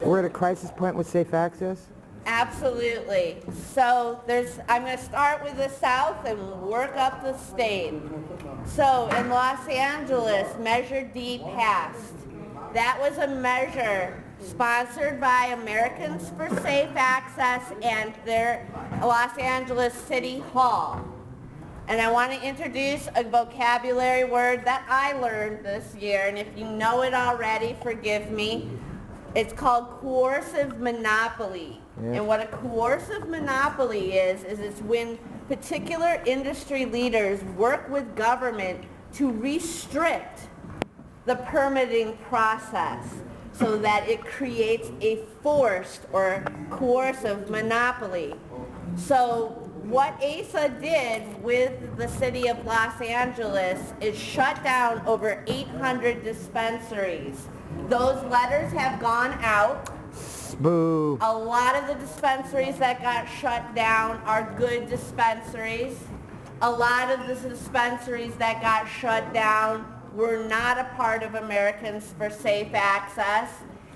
We're at a crisis point with safe access? Absolutely. So I'm going to start with the South and work up the state. So in Los Angeles, Measure D passed. That was a measure sponsored by Americans for Safe Access and their Los Angeles City Hall. And I want to introduce a vocabulary word that I learned this year, and if you know it already, forgive me. It's called coercive monopoly. Yeah. And what a coercive monopoly is it's when particular industry leaders work with government to restrict the permitting process so that it creates a forced or coercive monopoly. So what ASA did with the city of Los Angeles is shut down over 800 dispensaries. Those letters have gone out. Boo. A lot of the dispensaries that got shut down are good dispensaries. A lot of the dispensaries that got shut down were not a part of Americans for Safe Access.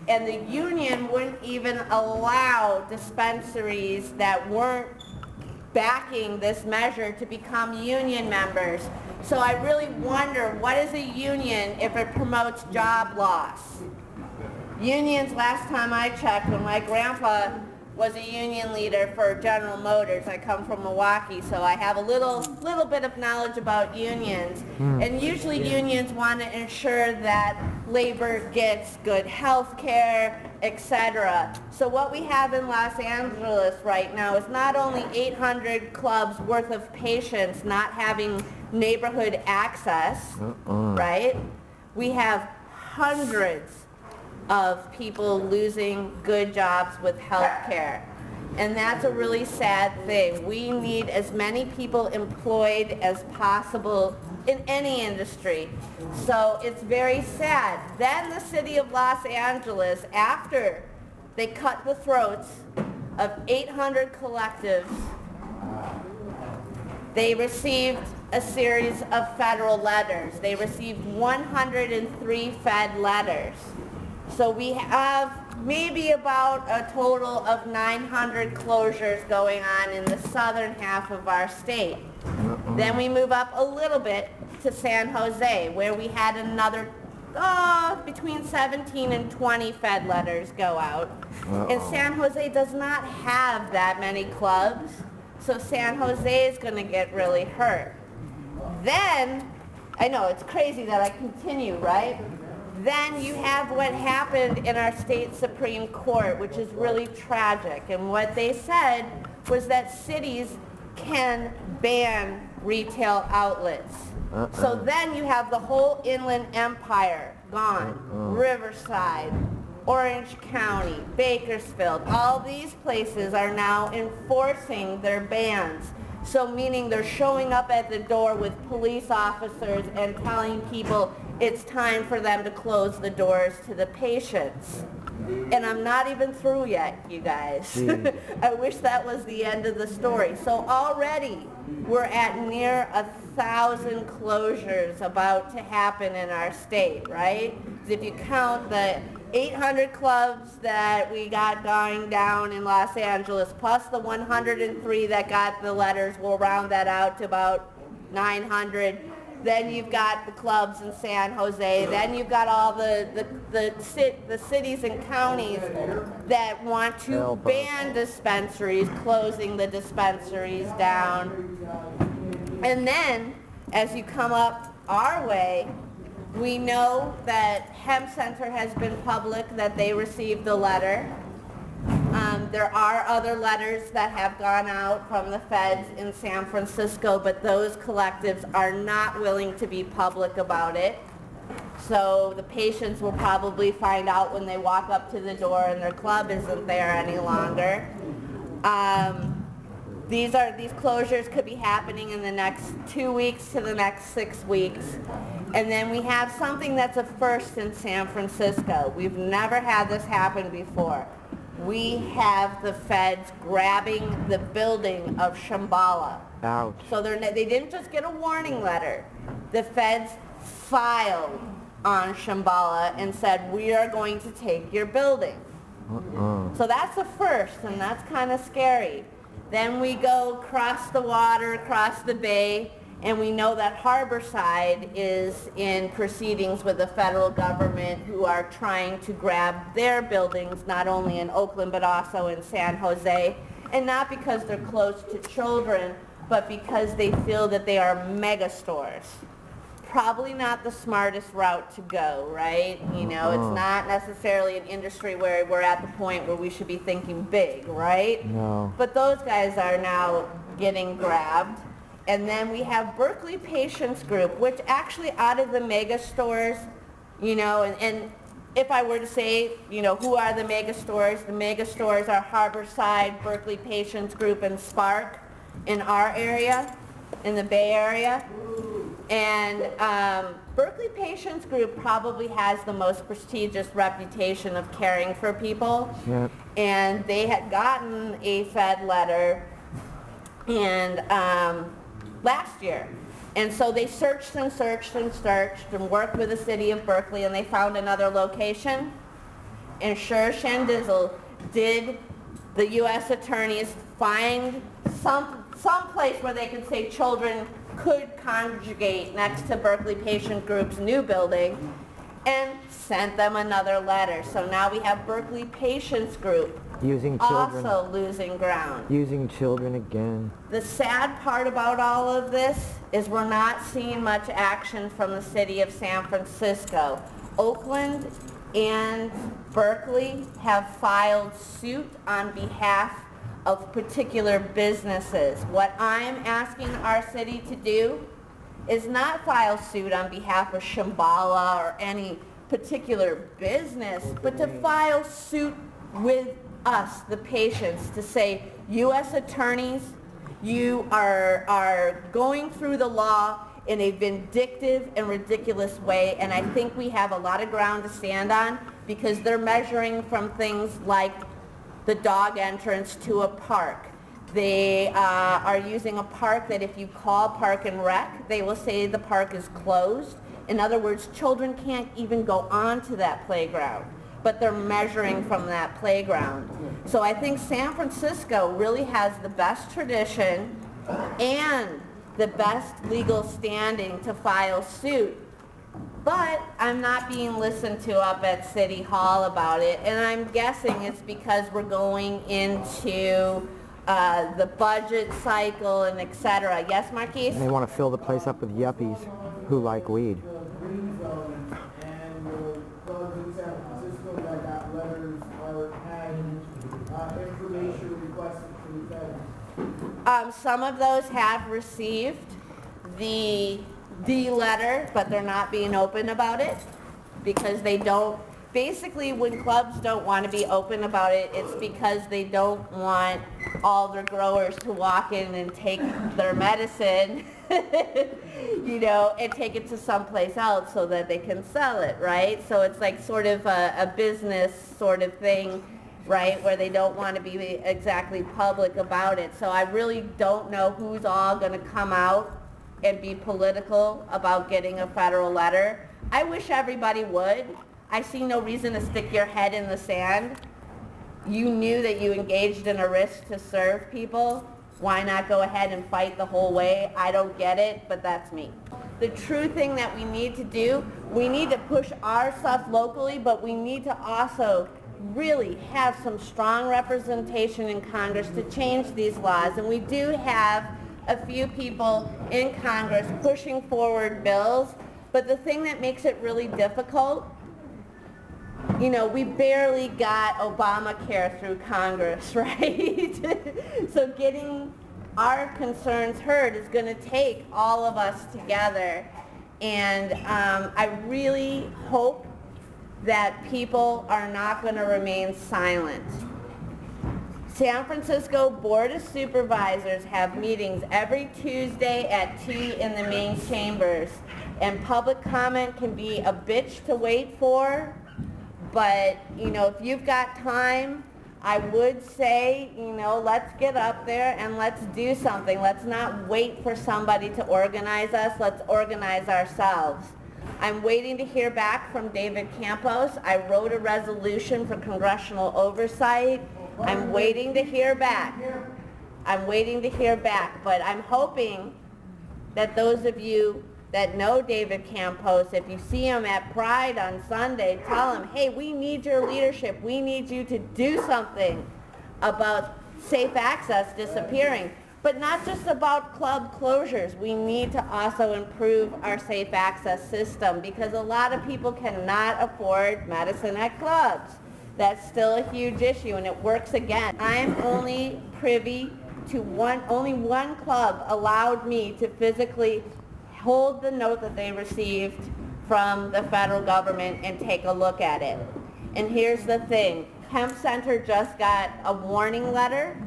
And the union wouldn't even allow dispensaries that weren't backing this measure to become union members. So I really wonder, what is a union if it promotes job loss? Unions, last time I checked, when my grandpa was a union leader for General Motors, I come from Milwaukee, so I have a little bit of knowledge about unions. And usually unions want to ensure that labor gets good health care, etc. So what we have in Los Angeles right now is not only 800 clubs worth of patients not having neighborhood access, right? We have hundreds of people losing good jobs with health care. And that's a really sad thing. We need as many people employed as possible in any industry. So it's very sad. Then the city of Los Angeles, after they cut the throats of 800 collectives, they received a series of federal letters. They received 103 Fed letters. So we have maybe about a total of 900 closures going on in the southern half of our state. Then we move up a little bit to San Jose, where we had another between 17 and 20 Fed letters go out. And San Jose does not have that many clubs, so San Jose is going to get really hurt. Then, I know it's crazy that I continue, right? Then you have what happened in our state Supreme Court, which is really tragic. And what they said was that cities can ban retail outlets. So then you have the whole Inland Empire gone. Riverside, Orange County, Bakersfield, all these places are now enforcing their bans. So meaning they're showing up at the door with police officers and telling people it's time for them to close the doors to the patients. And I'm not even through yet, you guys. I wish that was the end of the story. So already we're at near 1,000 closures about to happen in our state, right? If you count the 800 clubs that we got going down in Los Angeles, plus the 103 that got the letters, we'll round that out to about 900. Then you've got the clubs in San Jose. Then you've got all the cities and counties that want to ban dispensaries, closing the dispensaries down. And then, as you come up our way, we know that Hemp Center has been public that they received the letter. There are other letters that have gone out from the feds in San Francisco, but those collectives are not willing to be public about it. So the patients will probably find out when they walk up to the door and their club isn't there any longer. These closures could be happening in the next 2 weeks to the next 6 weeks. And then we have something that's a first in San Francisco. We've never had this happen before. We have the feds grabbing the building of Shambhala. Ouch. So they didn't just get a warning letter. The feds filed on Shambhala and said, we are going to take your building. So that's the first, and that's kind of scary. Then we go across the water, across the bay, and we know that Harborside is in proceedings with the federal government who are trying to grab their buildings, not only in Oakland but also in San Jose, and not because they're close to children, but because they feel that they are mega stores. Probably not the smartest route to go, right? You know, it's not necessarily an industry where we're at the point where we should be thinking big, right? No. But those guys are now getting grabbed. And then we have Berkeley Patients Group, which actually out of the mega stores, you know, and if I were to say, you know, who are the mega stores are Harborside, Berkeley Patients Group, and Spark in our area, in the Bay Area. And Berkeley Patients Group probably has the most prestigious reputation of caring for people. Yep. And they had gotten a Fed letter and last year. And so they searched and searched and searched and worked with the city of Berkeley, and they found another location. And sure shandizzle, did the U.S. attorneys find some place where they could say children could congregate next to Berkeley Patient Group's new building, and sent them another letter. So now we have Berkeley Patients Group Using children. also losing ground. Using children again. The sad part about all of this is we're not seeing much action from the city of San Francisco. Oakland and Berkeley have filed suit on behalf of particular businesses. What I'm asking our city to do is not file suit on behalf of Shambhala or any particular business, but to file suit with us, the patients, to say, U.S. attorneys, you are going through the law in a vindictive and ridiculous way, and I think we have a lot of ground to stand on because they're measuring from things like the dog entrance to a park. They are using a park that if you call Park and Rec, they will say the park is closed. In other words, children can't even go onto that playground, but they're measuring from that playground. So I think San Francisco really has the best tradition and the best legal standing to file suit. But I'm not being listened to up at City Hall about it, and I'm guessing it's because we're going into the budget cycle and et cetera. Yes, Marquise? And they want to fill the place up with yuppies who like weed. And the clubs in San Francisco that got letters or had information requested from the Fed. Some of those have received the letter, but they're not being open about it because they don't. Basically, when clubs don't want to be open about it, it's because they don't want all their growers to walk in and take their medicine, you know, and take it to someplace else so that they can sell it, right? So it's like sort of a business sort of thing, right, where they don't want to be exactly public about it. So I really don't know who's all going to come out and be political about getting a federal letter. I wish everybody would. I see no reason to stick your head in the sand. You knew that you engaged in a risk to serve people. Why not go ahead and fight the whole way? I don't get it, but that's me. The true thing that we need to do, we need to push our stuff locally, but we need to also really have some strong representation in Congress to change these laws. And we do have a few people in Congress pushing forward bills, but the thing that makes it really difficult, you know, we barely got Obamacare through Congress, right? So getting our concerns heard is going to take all of us together. And I really hope that people are not going to remain silent. San Francisco Board of Supervisors have meetings every Tuesday at 2 in the main chambers. And public comment can be a bitch to wait for. But, you know, if you've got time, I would say, you know, let's get up there and let's do something. Let's not wait for somebody to organize us. Let's organize ourselves. I'm waiting to hear back from David Campos. I wrote a resolution for congressional oversight. I'm waiting to hear back. I'm waiting to hear back, but I'm hoping that those of you that know David Campos, if you see him at Pride on Sunday, tell him, hey, we need your leadership. We need you to do something about safe access disappearing. But not just about club closures. We need to also improve our safe access system because a lot of people cannot afford medicine at clubs. That's still a huge issue, and it works again. I'm only privy to only one club allowed me to physically hold the note that they received from the federal government and take a look at it. And here's the thing. Hemp Center just got a warning letter.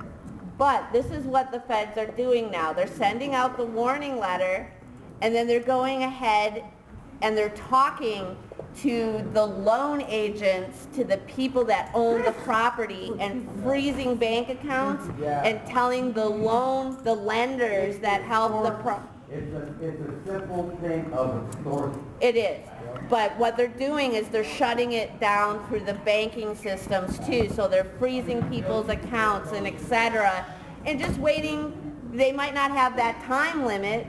But this is what the feds are doing now. They're sending out the warning letter, and then they're going ahead and they're talking to the loan agents, to the people that own the property, and freezing bank accounts and telling the lenders that help the It's a simple thing of extortion. It is. But what they're doing is they're shutting it down through the banking systems too. So they're freezing people's accounts and etc. And just waiting. They might not have that time limit,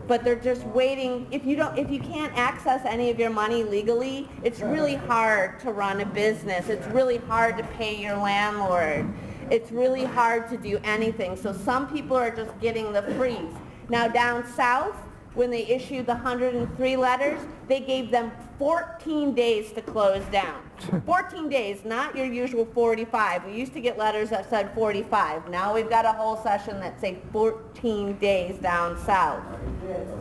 but they're just waiting. If you can't access any of your money legally, it's really hard to run a business. It's really hard to pay your landlord. It's really hard to do anything. So some people are just getting the freeze. Now down south, when they issued the 103 letters, they gave them 14 days to close down. 14 days, not your usual 45. We used to get letters that said 45. Now we've got a whole session that say 14 days down south.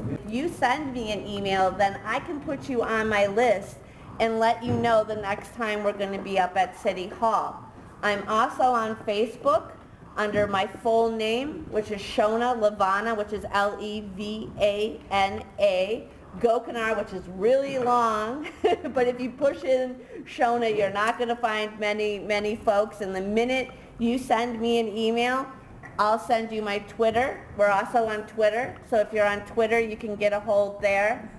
If you send me an email, then I can put you on my list and let you know the next time we're going to be up at City Hall. I'm also on Facebook under my full name, which is Shona Levana, which is Levana, Gokinar, which is really long, but if you push in Shona, you're not going to find many folks. And the minute you send me an email, I'll send you my Twitter. We're also on Twitter, so if you're on Twitter, you can get a hold there.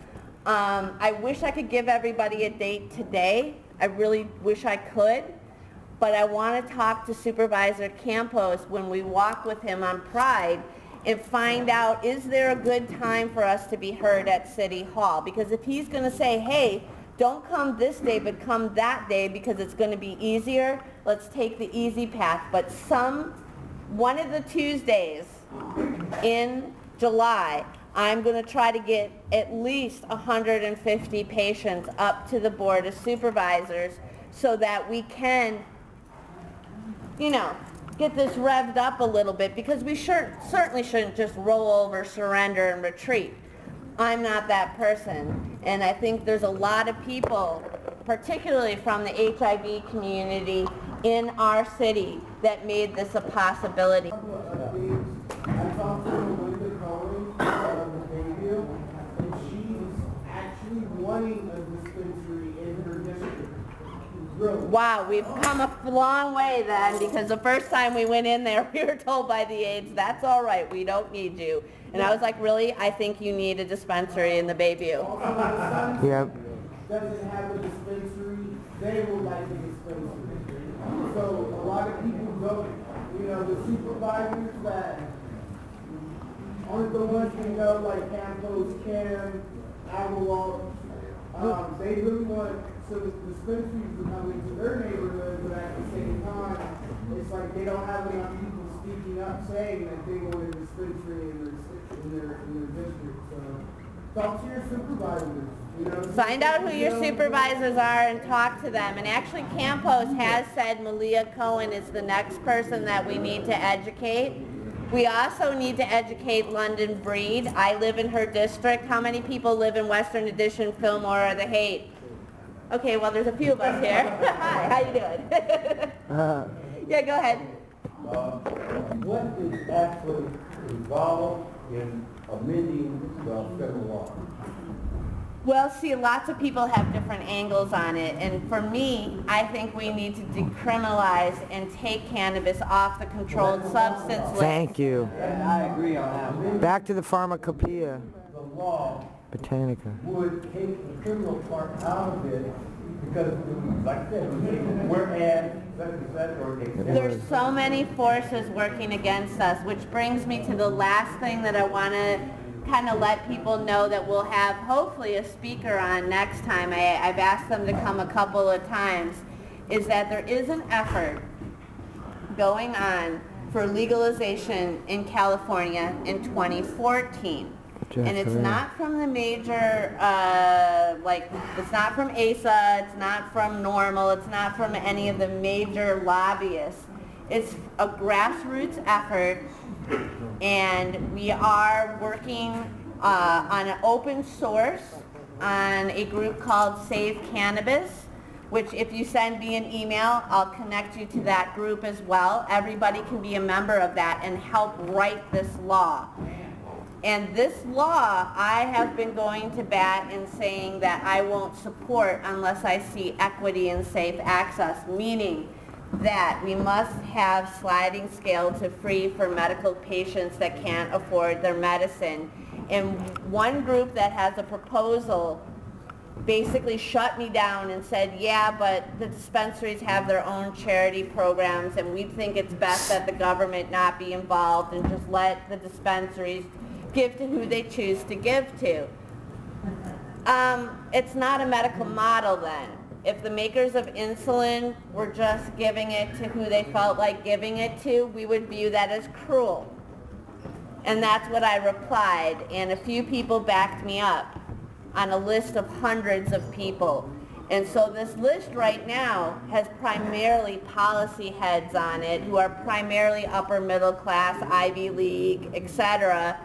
I wish I could give everybody a date today. I really wish I could. But I want to talk to Supervisor Campos when we walk with him on Pride and find out, is there a good time for us to be heard at City Hall? Because if he's going to say, hey, don't come this day, but come that day because it's going to be easier, let's take the easy path. But one of the Tuesdays in July, I'm going to try to get at least 150 patients up to the Board of Supervisors so that we can get this revved up a little bit, because we certainly shouldn't just roll over, surrender, and retreat. I'm not that person, and I think there's a lot of people, particularly from the HIV community in our city, that made this a possibility. I talked to Linda Cohen of the Bayview, and she's actually wanting a dispensary in her district. Wow, we've come a long way then, because the first time we went in there, we were told by the aides, that's all right, we don't need you. And I was like, really? I think you need a dispensary in the Bayview. Yep. Doesn't have a dispensary, they will like a dispensary. So a lot of people don't, the supervisors that aren't the ones who know, like Campos, Cam, Avalon, they really want some dispensaries to come into their neighborhood, but at the same time, it's like they don't have enough people speaking up saying that they want a dispensary in their district. So talk to your supervisors. Find out who your supervisors are and talk to them. And actually, Campos has said Malia Cohen is the next person that we need to educate. We also need to educate London Breed. I live in her district. How many people live in Western Addition, Fillmore, or the Haight? Okay, well, there's a few of us here. Hi, how you doing? Yeah, go ahead. What is actually involved in amending the federal law? Well, see, lots of people have different angles on it, and for me, I think we need to decriminalize and take cannabis off the controlled substance list. Thank you. I agree on that. Back to the pharmacopoeia. The law Botanica. would take the criminal part out of it because, like I said, we're at or There's so many forces working against us, which brings me to the last thing that I want to kind of let people know that we'll have hopefully a speaker on next time. I've asked them to come a couple of times, is that there is an effort going on for legalization in California in 2014. And it's not from the major, it's not from ASA, it's not from Normal, it's not from any of the major lobbyists. It's a grassroots effort, and we are working on an open source on a group called Save Cannabis, which if you send me an email, I'll connect you to that group as well. Everybody can be a member of that and help write this law. And this law, I have been going to bat and saying that I won't support unless I see equity and safe access, meaning that we must have sliding scale to free for medical patients that can't afford their medicine. And one group that has a proposal basically shut me down and said, yeah, but the dispensaries have their own charity programs, and we think it's best that the government not be involved and just let the dispensaries give to who they choose to give to. It's not a medical model then. If the makers of insulin were just giving it to who they felt like giving it to, we would view that as cruel. And that's what I replied, and a few people backed me up on a list of hundreds of people. And so this list right now has primarily policy heads on it who are primarily upper middle class, Ivy League, etc.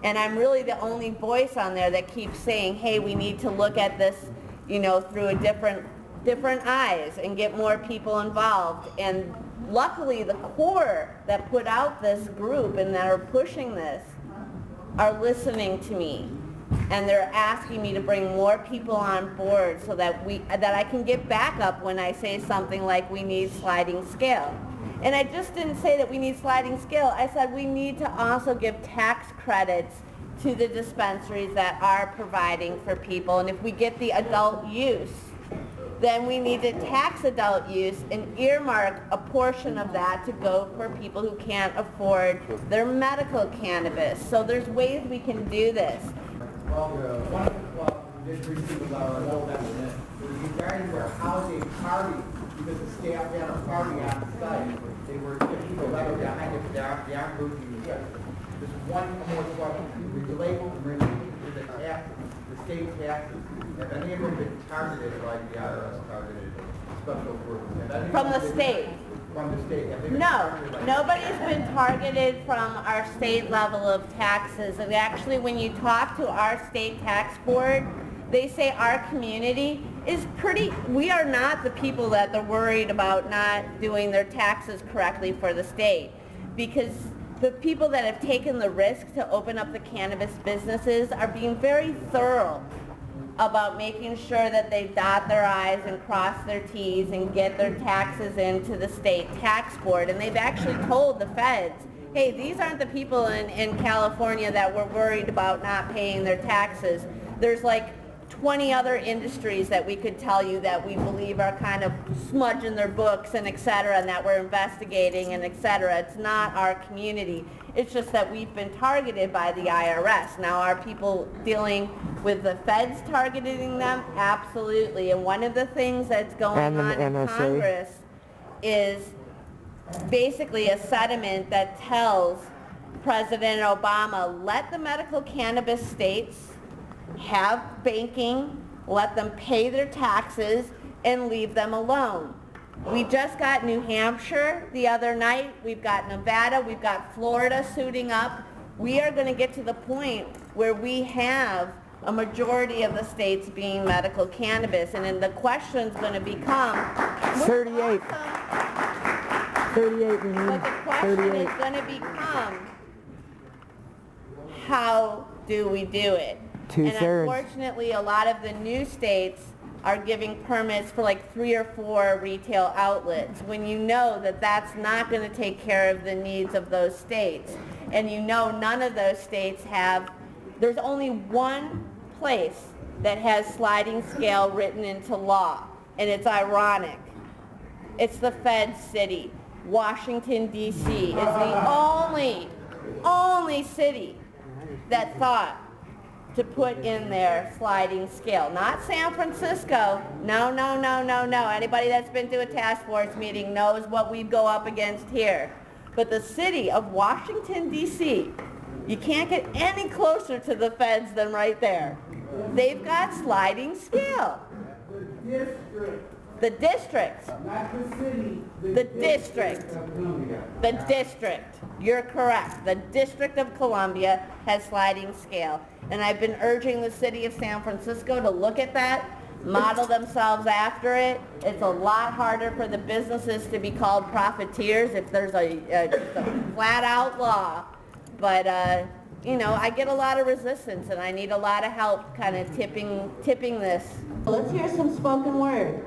And I'm really the only voice on there that keeps saying, hey, we need to look at this, through a different eyes and get more people involved. And luckily the core that put out this group and that are pushing this are listening to me. And they're asking me to bring more people on board so that I can get backup when I say something like we need sliding scale. And I just didn't say that we need sliding scale. I said we need to also give tax credits to the dispensaries that are providing for people. And if we get the adult use, then we need to tax adult use and earmark a portion of that to go for people who can't afford their medical cannabis. So there's ways we can do this. Well, one of the district people are regarding their holiday party because the staff had a party on site. They were giving people a letter behind it, they aren't losing the gift. There's one more question. We label to the taxes, the state taxes. Have any of them been targeted like the IRS targeted special groups? From the state? From the state. No, nobody's been targeted from our state level of taxes. And actually, when you talk to our state tax board, they say our community is we are not the people that they're worried about not doing their taxes correctly for the state. Because the people that have taken the risk to open up the cannabis businesses are being very thorough about making sure that they dot their I's and cross their T's and get their taxes into the state tax board. And they've actually told the feds, hey, these aren't the people in California that were worried about not paying their taxes. There's like 20 other industries that we could tell you that we believe are kind of smudging their books and et cetera, and that we're investigating and et cetera. It's not our community. It's just that we've been targeted by the IRS. Now, are people dealing with the feds targeting them? Absolutely. And one of the things that's going on in Congress is basically a settlement that tells President Obama, let the medical cannabis states have banking, let them pay their taxes, and leave them alone. We just got New Hampshire the other night. We've got Nevada. We've got Florida suiting up. We are going to get to the point where we have a majority of the states being medical cannabis. And then the question's going to become... 38. 38, we need. But the question is going to become, how do we do it? And unfortunately, a lot of the new states are giving permits for like 3 or 4 retail outlets when you know that that's not going to take care of the needs of those states. And you know none of those states have, there's only one place that has sliding scale written into law, and it's ironic. It's the Fed city. Washington, D.C. is the only city that thought to put in their sliding scale. Not San Francisco. No. Anybody that's been to a task force meeting knows what we go up against here. But the city of Washington, D.C., you can't get any closer to the feds than right there. They've got sliding scale. The district. Not the city. The district. The district. You're correct. The District of Columbia has sliding scale. And I've been urging the city of San Francisco to look at that, model themselves after it. It's a lot harder for the businesses to be called profiteers if there's just a flat out law. But, you know, I get a lot of resistance and I need a lot of help kind of tipping this. Let's hear some spoken word.